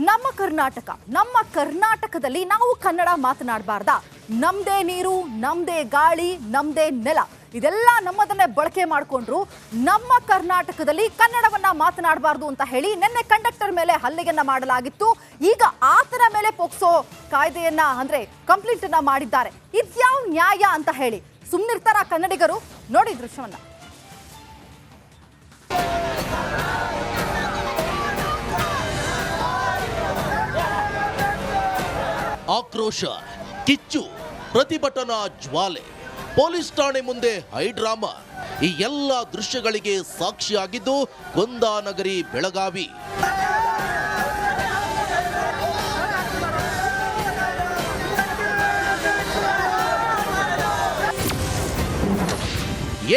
ನಮ್ಮ ಕರ್ನಾಟಕದಲ್ಲಿ ನಾವು ಕನ್ನಡ ಮಾತನಾಡಬಾರ್ದಾ? ನಮ್ದೇ ನೀರು, ನಮ್ದೇ ಗಾಳಿ, ನಮ್ದೇ ನೆಲ, ಇದೆಲ್ಲ ನಮ್ಮದನ್ನೇ ಬಳಕೆ ಮಾಡಿಕೊಂಡ್ರು ನಮ್ಮ ಕರ್ನಾಟಕದಲ್ಲಿ ಕನ್ನಡವನ್ನ ಮಾತನಾಡಬಾರ್ದು ಅಂತ ಹೇಳಿ ನಿನ್ನೆ ಕಂಡಕ್ಟರ್ ಮೇಲೆ ಹಲ್ಲೆಯನ್ನ ಮಾಡಲಾಗಿತ್ತು. ಈಗ ಆತನ ಮೇಲೆ ಪೋಕ್ಸೋ ಕಾಯ್ದೆಯನ್ನ ಅಂದ್ರೆ ಕಂಪ್ಲೇಂಟ್ ಅನ್ನ ಮಾಡಿದ್ದಾರೆ. ಇದ್ಯಾವ ನ್ಯಾಯ ಅಂತ ಹೇಳಿ ಸುಮ್ಮನಿರ್ತಾರ ಕನ್ನಡಿಗರು? ನೋಡಿ ದೃಶ್ಯವನ್ನ. ಆಕ್ರೋಶ, ಕಿಚ್ಚು, ಪ್ರತಿಭಟನಾ ಜ್ವಾಲೆ, ಪೊಲೀಸ್ ಠಾಣೆ ಮುಂದೆ ಹೈಡ್ರಾಮಾ, ಈ ಎಲ್ಲ ದೃಶ್ಯಗಳಿಗೆ ಸಾಕ್ಷಿಯಾಗಿದ್ದು ಕುಂದಾನಗರಿ, ಬೆಳಗಾವಿ.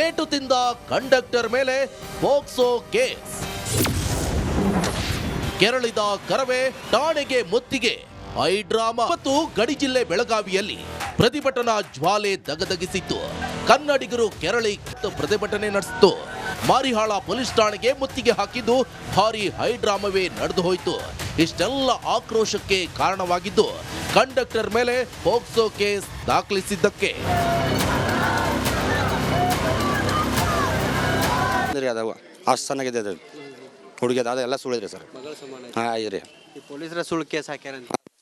ಏಟು ತಿಂದ ಕಂಡಕ್ಟರ್ ಮೇಲೆ ಪೋಕ್ಸೋ ಕೇಸ್, ಕೆರಳಿದ ಕರವೇ ಠಾಣೆಗೆ ಮುತ್ತಿಗೆ, ಹೈಡ್ರಾಮಾ. ಮತ್ತು ಗಡಿ ಜಿಲ್ಲೆ ಬೆಳಗಾವಿಯಲ್ಲಿ ಪ್ರತಿಭಟನಾ ಜ್ವಾಲೆ ದಗದಗಿಸಿತ್ತು. ಕನ್ನಡಿಗರು ಕೆರಳಿ ಪ್ರತಿಭಟನೆ ನಡೆಸಿತು. ಮಾರಿಹಾಳ ಪೊಲೀಸ್ ಠಾಣೆಗೆ ಮುತ್ತಿಗೆ ಹಾಕಿದ್ದು ಭಾರಿ ಹೈಡ್ರಾಮವೇ ನಡೆದು ಹೋಯಿತು. ಇಷ್ಟೆಲ್ಲ ಆಕ್ರೋಶಕ್ಕೆ ಕಾರಣವಾಗಿದ್ದು ಕಂಡಕ್ಟರ್ ಮೇಲೆ ಪೋಕ್ಸೋ ಕೇಸ್ ದಾಖಲಿಸಿದ್ದಕ್ಕೆ. ಅಷ್ಟು ಚೆನ್ನಾಗಿದೆ ಅದು ಹುಡುಗಿ, ಅದು ಎಲ್ಲ ಸುಳಿದ್ರಿ ಸರ್. ಹಾಂ ಇದ್ರಿ ಪೊಲೀಸರ ಸುಳ್ಳು ಕೇಸ್ ಹಾಕ್ಯಾರ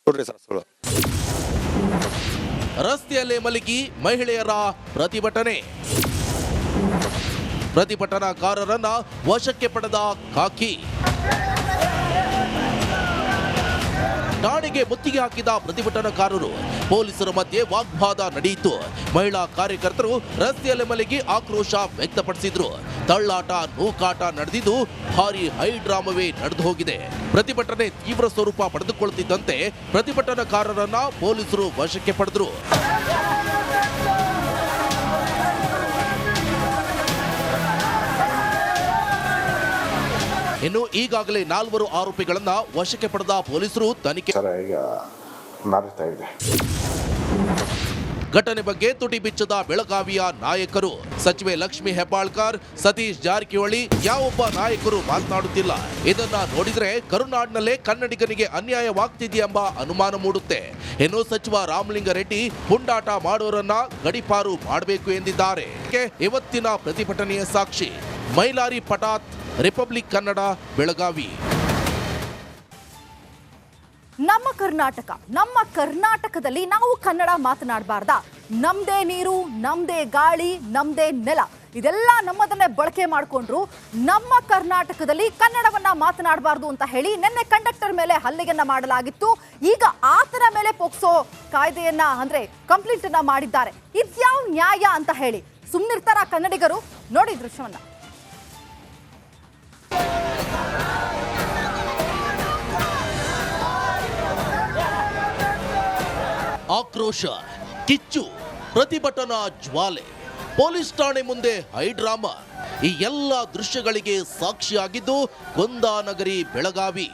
ನೋಡ್ರಿ ಸರ್, ಸುಳ್ಳು. ರಸ್ತೆಯಲ್ಲೇ ಮಲಗಿ ಮಹಿಳೆಯರ ಪ್ರತಿಭಟನೆ, ಪ್ರತಿಭಟನಾಕಾರರನ್ನ ವಶಕ್ಕೆ ಪಡೆದ ಖಾಕಿ. ಠಾಣೆಗೆ ಮುತ್ತಿಗೆ ಹಾಕಿದ ಪ್ರತಿಭಟನಾಕಾರರು ಪೊಲೀಸರ ಮಧ್ಯೆ ವಾಗ್ವಾದ ನಡೆಯಿತು. ಮಹಿಳಾ ಕಾರ್ಯಕರ್ತರು ರಸ್ತೆಯಲ್ಲಿ ಮಲಗಿ ಆಕ್ರೋಶ ವ್ಯಕ್ತಪಡಿಸಿದ್ರು. ತಳ್ಳಾಟ, ನೂಕಾಟ ನಡೆದಿದ್ದು ಭಾರಿ ಹೈಡ್ರಾಮವೇ ನಡೆದು ಹೋಗಿದೆ. ಪ್ರತಿಭಟನೆ ತೀವ್ರ ಸ್ವರೂಪ ಪಡೆದುಕೊಳ್ಳುತ್ತಿದ್ದಂತೆ ಪ್ರತಿಭಟನಾಕಾರರನ್ನ ಪೊಲೀಸರು ವಶಕ್ಕೆ ಪಡೆದರು. ಇನ್ನು ಈಗಾಗಲೇ 4 ಆರೋಪಿಗಳನ್ನ ವಶಕ್ಕೆ ಪಡೆದ ಪೊಲೀಸರು ತನಿಖೆ ನಡೀತಾ ಇದೆ. ಘಟನೆ ಬಗ್ಗೆ ತುಟಿ ಬಿಚ್ಚದ ಬೆಳಗಾವಿಯ ನಾಯಕರು. ಸಚಿವೆ ಲಕ್ಷ್ಮಿ ಹೆಬ್ಬಾಳ್ಕರ್, ಸತೀಶ್ ಜಾರಕಿಹೊಳಿ, ಯಾವೊಬ್ಬ ನಾಯಕರು ಮಾತನಾಡುತ್ತಿಲ್ಲ. ಇದನ್ನ ನೋಡಿದ್ರೆ ಕರುನಾಡಿನಲ್ಲೇ ಕನ್ನಡಿಗನಿಗೆ ಅನ್ಯಾಯವಾಗ್ತಿದೆಯೆಂಬ ಅನುಮಾನ ಮೂಡುತ್ತೆ. ಇನ್ನು ಸಚಿವ ರಾಮಲಿಂಗಾರೆಡ್ಡಿ ಪುಂಡಾಟ ಮಾಡೋರನ್ನ ಗಡೀಪಾರು ಮಾಡಬೇಕು ಎಂದಿದ್ದಾರೆ. ಇವತ್ತಿನ ಪ್ರತಿಭಟನೆಯ ಸಾಕ್ಷಿ ಮೈಲಾರಿ ಪಟಾತ್, ರಿಪಬ್ಲಿಕ್ ಕನ್ನಡ, ಬೆಳಗಾವಿ. ನಮ್ಮ ಕರ್ನಾಟಕದಲ್ಲಿ ನಾವು ಕನ್ನಡ ಮಾತನಾಡಬಾರ್ದಾ? ನಮ್ದೇ ನೀರು, ನಮ್ದೇ ಗಾಳಿ, ನಮ್ದೇ ನೆಲ, ಇದೆಲ್ಲ ನಮ್ಮದನ್ನೇ ಬಳಕೆ ಮಾಡಿಕೊಂಡ್ರು ನಮ್ಮ ಕರ್ನಾಟಕದಲ್ಲಿ ಕನ್ನಡವನ್ನ ಮಾತನಾಡಬಾರ್ದು ಅಂತ ಹೇಳಿ ನಿನ್ನೆ ಕಂಡಕ್ಟರ್ ಮೇಲೆ ಹಲ್ಲೆಯನ್ನ ಮಾಡಲಾಗಿತ್ತು. ಈಗ ಆತನ ಮೇಲೆ ಪೋಕ್ಸೋ ಕಾಯ್ದೆಯನ್ನ ಅಂದ್ರೆ ಕಂಪ್ಲೇಂಟ್ ಅನ್ನ ಮಾಡಿದ್ದಾರೆ. ಇದ್ಯಾವ ನ್ಯಾಯ ಅಂತ ಹೇಳಿ ಸುಮ್ಮನಿರ್ತಾರ ಕನ್ನಡಿಗರು? ನೋಡಿ ದೃಶ್ಯವನ್ನ. ಆಕ್ರೋಶ, ಕಿಚ್ಚು, ಪ್ರತಿಭಟನಾ ಜ್ವಾಲೆ, ಪೊಲೀಸ್ ಠಾಣೆ ಮುಂದೆ ಹೈಡ್ರಾಮಾ, ಈ ಎಲ್ಲ ದೃಶ್ಯಗಳಿಗೆ ಸಾಕ್ಷಿಯಾಗಿದ್ದು ಕುಂದಾನಗರಿ, ಬೆಳಗಾವಿ.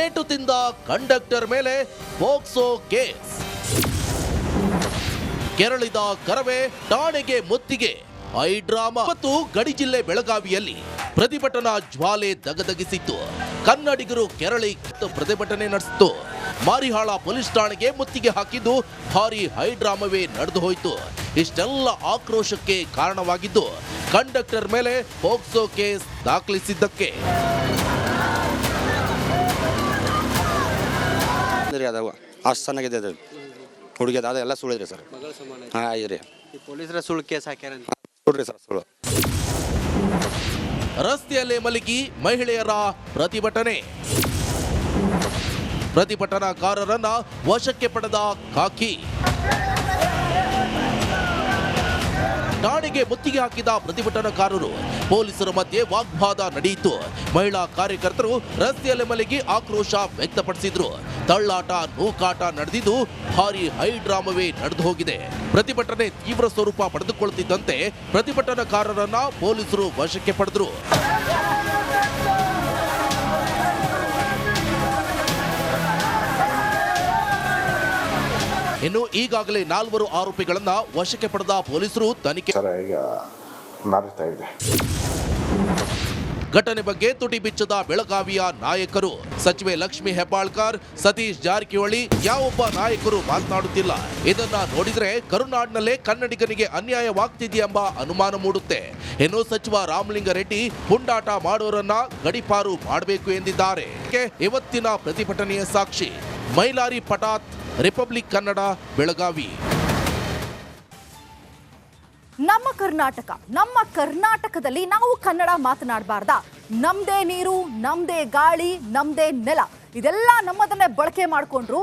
ಏಟು ತಿಂದ ಕಂಡಕ್ಟರ್ ಮೇಲೆ ಪೋಕ್ಸೋ ಕೇಸ್, ಕೆರಳಿದ ಕರವೇ ಠಾಣೆಗೆ ಮುತ್ತಿಗೆ, ಹೈಡ್ರಾಮಾ. ಮತ್ತು ಗಡಿ ಜಿಲ್ಲೆ ಬೆಳಗಾವಿಯಲ್ಲಿ ಪ್ರತಿಭಟನಾ ಜ್ವಾಲೆ ದಗದಗಿಸಿತ್ತು. ಕನ್ನಡಿಗರು ಕೆರಳಿ ಪ್ರತಿಭಟನೆ ನಡೆಸಿತು. ಮಾರಿಹಾಳ ಪೊಲೀಸ್ ಠಾಣೆಗೆ ಮುತ್ತಿಗೆ ಹಾಕಿದ್ದು ಭಾರಿ ಹೈಡ್ರಾಮವೇ ನಡೆದು ಹೋಯಿತು. ಇಷ್ಟೆಲ್ಲ ಆಕ್ರೋಶಕ್ಕೆ ಕಾರಣವಾಗಿದ್ದು ಕಂಡಕ್ಟರ್ ಮೇಲೆ ಪೋಕ್ಸೋ ಕೇಸ್ ದಾಖಲಿಸಿದ್ದಕ್ಕೆ. ಅಷ್ಟು ಚೆನ್ನಾಗಿದೆ ಅದು ಹುಡುಗಿ, ಅದು ಎಲ್ಲ ಸುಳಿದ್ರಿ ಸರ್. ಹಾಂ ಇದ್ರಿ ಪೊಲೀಸರ ಸುಳ್ಳು ಕೇಸ್ ಹಾಕ್ಯಾರ ನೋಡ್ರಿ ಸರ್, ಸುಳ್ಳು. ರಸ್ತೆಯಲ್ಲೇ ಮಲಗಿ ಮಹಿಳೆಯರ ಪ್ರತಿಭಟನೆ, ಪ್ರತಿಭಟನಾಕಾರರನ್ನ ವಶಕ್ಕೆ ಪಡೆದ ಖಾಕಿ. ಠಾಣೆಗೆ ಮುತ್ತಿಗೆ ಹಾಕಿದ ಪ್ರತಿಭಟನಾಕಾರರು ಪೊಲೀಸರ ಮಧ್ಯೆ ವಾಗ್ವಾದ ನಡೆಯಿತು. ಮಹಿಳಾ ಕಾರ್ಯಕರ್ತರು ರಸ್ತೆಯಲ್ಲಿ ಮಲಗಿ ಆಕ್ರೋಶ ವ್ಯಕ್ತಪಡಿಸಿದ್ರು. ತಳ್ಳಾಟ, ನೂಕಾಟ ನಡೆದಿದ್ದು ಭಾರಿ ಹೈಡ್ರಾಮವೇ ನಡೆದು ಹೋಗಿದೆ. ಪ್ರತಿಭಟನೆ ತೀವ್ರ ಸ್ವರೂಪ ಪಡೆದುಕೊಳ್ಳುತ್ತಿದ್ದಂತೆ ಪ್ರತಿಭಟನಾಕಾರರನ್ನ ಪೊಲೀಸರು ವಶಕ್ಕೆ ಪಡೆದರು. ಇನ್ನು ಈಗಾಗಲೇ 4 ಆರೋಪಿಗಳನ್ನ ವಶಕ್ಕೆ ಪಡೆದ ಪೊಲೀಸರು ತನಿಖೆ ಸರ್ ಈಗ ನಡೀತಾ ಇದೆ. ಘಟನೆ ಬಗ್ಗೆ ತುಟಿ ಬಿಚ್ಚದ ಬೆಳಗಾವಿಯ ನಾಯಕರು ಸಚಿವೆ ಲಕ್ಷ್ಮಿ ಹೆಬ್ಬಾಳ್ಕರ್, ಸತೀಶ್ ಜಾರಕಿಹೊಳಿ ಯಾವೊಬ್ಬ ನಾಯಕರು ಮಾತನಾಡುತ್ತಿಲ್ಲ. ಇದನ್ನ ನೋಡಿದ್ರೆ ಕರುನಾಡಿನಲ್ಲೇ ಕನ್ನಡಿಗನಿಗೆ ಅನ್ಯಾಯವಾಗ್ತಿದೆಯೆಂಬ ಅನುಮಾನ ಮೂಡುತ್ತೆ. ಇನ್ನು ಸಚಿವ ರಾಮಲಿಂಗಾರೆಡ್ಡಿ ಪುಂಡಾಟ ಮಾಡೋರನ್ನ ಗಡೀಪಾರು ಮಾಡಬೇಕು ಎಂದಿದ್ದಾರೆ. ಇವತ್ತಿನ ಪ್ರತಿಭಟನೆಯ ಸಾಕ್ಷಿ ಮೈಲಾರಿ ಪಟಾತ್, ರಿಪಬ್ಲಿಕ್ ಕನ್ನಡ, ಬೆಳಗಾವಿ. ನಮ್ಮ ಕರ್ನಾಟಕದಲ್ಲಿ ನಾವು ಕನ್ನಡ ಮಾತನಾಡಬಾರ್ದಾ? ನಮ್ದೇ ನೀರು, ನಮ್ದೇ ಗಾಳಿ, ನಮ್ದೇ ನೆಲ, ಇದೆಲ್ಲ ನಮ್ಮದನ್ನೇ ಬಳಕೆ ಮಾಡಿಕೊಂಡ್ರು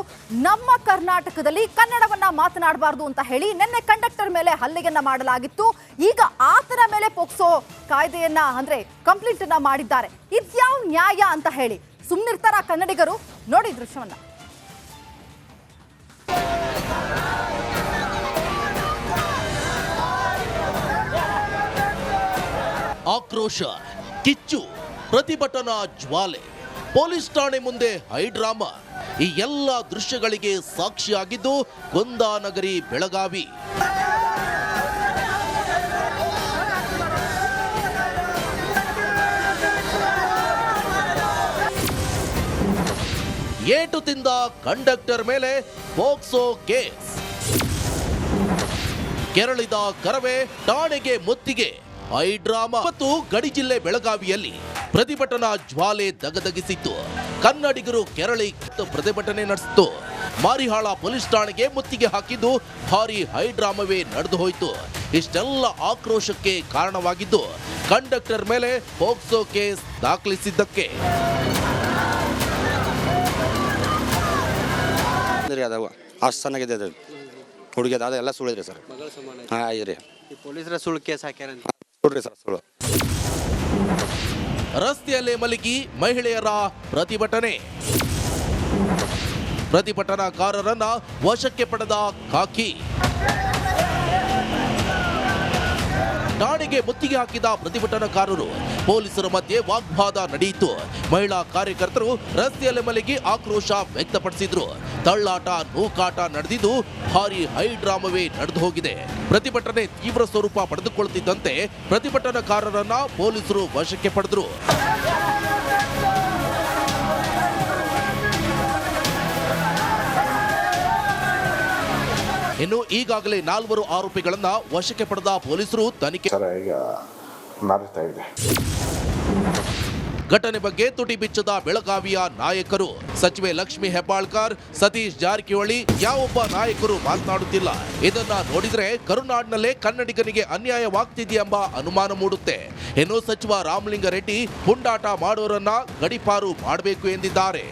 ನಮ್ಮ ಕರ್ನಾಟಕದಲ್ಲಿ ಕನ್ನಡವನ್ನ ಮಾತನಾಡಬಾರ್ದು ಅಂತ ಹೇಳಿ ನಿನ್ನೆ ಕಂಡಕ್ಟರ್ ಮೇಲೆ ಹಲ್ಲೆಯನ್ನ ಮಾಡಲಾಗಿತ್ತು. ಈಗ ಆತನ ಮೇಲೆ ಪೋಕ್ಸೋ ಕಾಯ್ದೆಯನ್ನ ಅಂದ್ರೆ ಕಂಪ್ಲೇಂಟ್ ಅನ್ನ ಮಾಡಿದ್ದಾರೆ. ಇದ್ಯಾವ ನ್ಯಾಯ ಅಂತ ಹೇಳಿ ಸುಮ್ಮನಿರ್ತಾರ ಕನ್ನಡಿಗರು? ನೋಡಿ ದೃಶ್ಯವನ್ನ. ಆಕ್ರೋಶ, ಕಿಚ್ಚು, ಪ್ರತಿಭಟನಾ ಜ್ವಾಲೆ, ಪೊಲೀಸ್ ಠಾಣೆ ಮುಂದೆ ಹೈಡ್ರಾಮಾ, ಈ ಎಲ್ಲ ದೃಶ್ಯಗಳಿಗೆ ಸಾಕ್ಷಿಯಾಗಿದ್ದು ಕುಂದಾನಗರಿ, ಬೆಳಗಾವಿ. ಏಟು ತಿಂದ ಕಂಡಕ್ಟರ್ ಮೇಲೆ ಪೋಕ್ಸೋ ಕೇಸ್. ಕೆರಳಿದ ಕರವೇ ಠಾಣೆಗೆ ಮುತ್ತಿಗೆ. ಹೈಡ್ರಾಮಾ. ಮತ್ತು ಗಡಿ ಜಿಲ್ಲೆ ಬೆಳಗಾವಿಯಲ್ಲಿ ಪ್ರತಿಭಟನಾ ಜ್ವಾಲೆ ದಗದಗಿಸಿತ್ತು. ಕನ್ನಡಿಗರು ಕೆರಳಿ ಪ್ರತಿಭಟನೆ ನಡೆಸಿತು. ಮಾರಿಹಾಳ ಪೊಲೀಸ್ ಠಾಣೆಗೆ ಮುತ್ತಿಗೆ ಹಾಕಿದ್ದು ಭಾರಿ ಹೈಡ್ರಾಮವೇ ನಡೆದು ಹೋಯಿತು. ಇಷ್ಟೆಲ್ಲ ಆಕ್ರೋಶಕ್ಕೆ ಕಾರಣವಾಗಿದ್ದು ಕಂಡಕ್ಟರ್ ಮೇಲೆ ಪೋಕ್ಸೋ ಕೇಸ್ ದಾಖಲಿಸಿದ್ದಕ್ಕೆ. ಅಷ್ಟು ಚೆನ್ನಾಗಿದೆ ಅದು ಹುಡುಗಿ ಅದು ಎಲ್ಲ ಸುಳಿದ್ರಿ ಸರ್. ಹಾಂ ಐದ್ರಿ. ಪೊಲೀಸರ ಸುಳ್ಳು ಕೇಸ್ ಹಾಕ್ಯಾರ ನೋಡ್ರಿ ಸರ್ ಸುಳ್ಳು. ರಸ್ತೆಯಲ್ಲೇ ಮಲಗಿ ಮಹಿಳೆಯರ ಪ್ರತಿಭಟನೆ. ಪ್ರತಿಭಟನಾಕಾರರನ್ನ ವಶಕ್ಕೆ ಪಡೆದ ಖಾಕಿ. ಠಾಣೆಗೆ ಮುತ್ತಿಗೆ ಹಾಕಿದ ಪ್ರತಿಭಟನಾಕಾರರು ಪೊಲೀಸರ ಮಧ್ಯೆ ವಾಗ್ವಾದ ನಡೆಯಿತು. ಮಹಿಳಾ ಕಾರ್ಯಕರ್ತರು ರಸ್ತೆಯಲ್ಲಿ ಮಲಗಿ ಆಕ್ರೋಶ ವ್ಯಕ್ತಪಡಿಸಿದ್ರು. ತಳ್ಳಾಟ, ನೂಕಾಟ ನಡೆದಿದ್ದು ಭಾರಿ ಹೈಡ್ರಾಮವೇ ನಡೆದು ಹೋಗಿದೆ. ಪ್ರತಿಭಟನೆ ತೀವ್ರ ಸ್ವರೂಪ ಪಡೆದುಕೊಳ್ಳುತ್ತಿದ್ದಂತೆ ಪ್ರತಿಭಟನಾಕಾರರನ್ನ ಪೊಲೀಸರು ವಶಕ್ಕೆ ಪಡೆದರು. ಇನ್ನು ಈಗಾಗಲೇ 4 ಆರೋಪಿಗಳನ್ನ ವಶಕ್ಕೆ ಪಡೆದ ಪೊಲೀಸರು ತನಿಖೆ ಸರ್ ಈಗ ನಡೀತಾ ಇದೆ. ಘಟನೆ ಬಗ್ಗೆ ತುಟಿ ಬಿಚ್ಚದ ಬೆಳಗಾವಿಯ ನಾಯಕರು ಸಚಿವೆ ಲಕ್ಷ್ಮಿ ಹೆಬ್ಬಾಳ್ಕರ್, ಸತೀಶ್ ಜಾರಕಿಹೊಳಿ ಯಾವೊಬ್ಬ ನಾಯಕರು ಮಾತನಾಡುತ್ತಿಲ್ಲ. ಇದನ್ನ ನೋಡಿದ್ರೆ ಕರುನಾಡಿನಲ್ಲೇ ಕನ್ನಡಿಗನಿಗೆ ಅನ್ಯಾಯವಾಗ್ತಿದೆಯೆಂಬ ಅನುಮಾನ ಮೂಡುತ್ತೆ. ಇನ್ನು ಸಚಿವ ರಾಮಲಿಂಗಾರೆಡ್ಡಿ ಪುಂಡಾಟ ಮಾಡೋರನ್ನ ಗಡೀಪಾರು ಮಾಡಬೇಕು ಎಂದಿದ್ದಾರೆ.